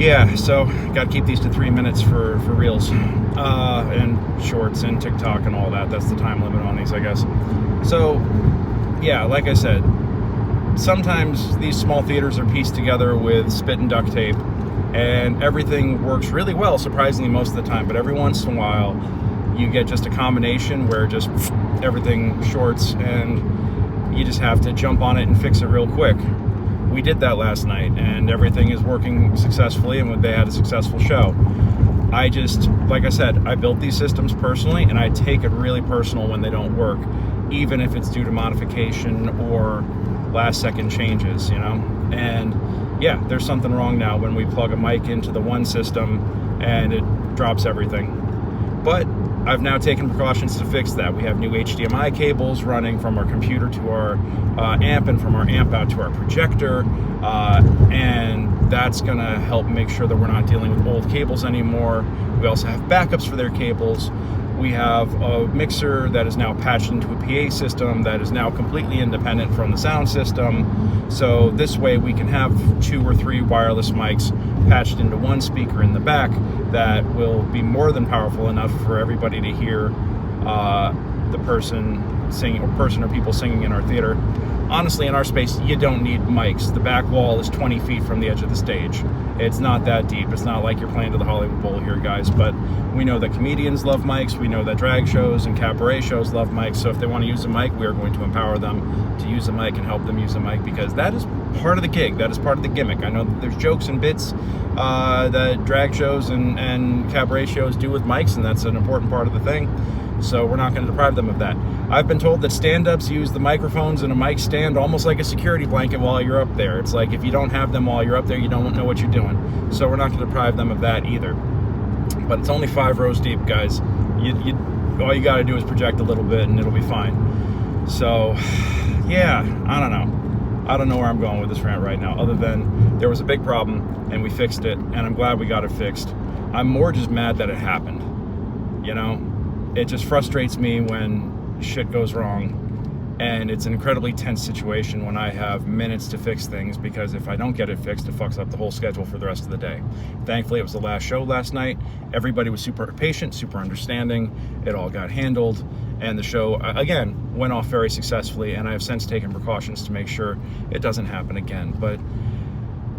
Yeah, so got to keep these to 3 minutes for reels and shorts and TikTok and all that. That's the time limit on these, I guess. So, yeah, like I said, sometimes these small theaters are pieced together with spit and duct tape, and everything works really well, surprisingly, most of the time. But every once in a while, you get just a combination where just everything shorts, and you just have to jump on it and fix it real quick. We did that last night, and everything is working successfully, and they had a successful show. Like I said, I built these systems personally, and I take it really personal when they don't work, even if it's due to modification or last second changes, And yeah, there's something wrong now when we plug a mic into the one system and it drops everything. But I've now taken precautions to fix that. We have new HDMI cables running from our computer to our amp, and from our amp out to our projector, and that's going to help make sure that we're not dealing with old cables anymore. We also have backups for their cables. We have a mixer that is now patched into a PA system that is now completely independent from the sound system. So this way we can have 2 or 3 wireless mics patched into one speaker in the back that will be more than powerful enough for everybody to hear the person singing, or people singing in our theater. Honestly, in our space, you don't need mics. The back wall is 20 feet from the edge of the stage. It's not that deep. It's not like you're playing to the Hollywood Bowl here, guys. But we know that comedians love mics. We know that drag shows and cabaret shows love mics. So if they want to use a mic, we are going to empower them to use a mic and help them use a mic, because that is part of the gig. That is part of the gimmick. I know that there's jokes and bits that drag shows and cabaret shows do with mics, and that's an important part of the thing. So we're not going to deprive them of that. I've been told that stand-ups use the microphones and a mic stand almost like a security blanket while you're up there. It's like if you don't have them while you're up there, you don't know what you're doing. So we're not going to deprive them of that either. But it's only 5 rows deep, guys. All you got to do is project a little bit and it'll be fine. So, yeah, I don't know. I don't know where I'm going with this rant right now, other than there was a big problem and we fixed it, and I'm glad we got it fixed. I'm more just mad that it happened, It just frustrates me when shit goes wrong, and it's an incredibly tense situation when I have minutes to fix things, because if I don't get it fixed, it fucks up the whole schedule for the rest of the day. Thankfully, it was the last show last night. Everybody was super patient, super understanding. It all got handled, and the show, again, went off very successfully, and I have since taken precautions to make sure it doesn't happen again. But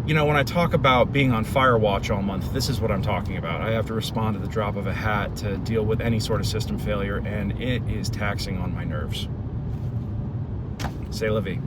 when I talk about being on fire watch all month, this is what I'm talking about. I have to respond at the drop of a hat to deal with any sort of system failure, and it is taxing on my nerves. C'est la vie.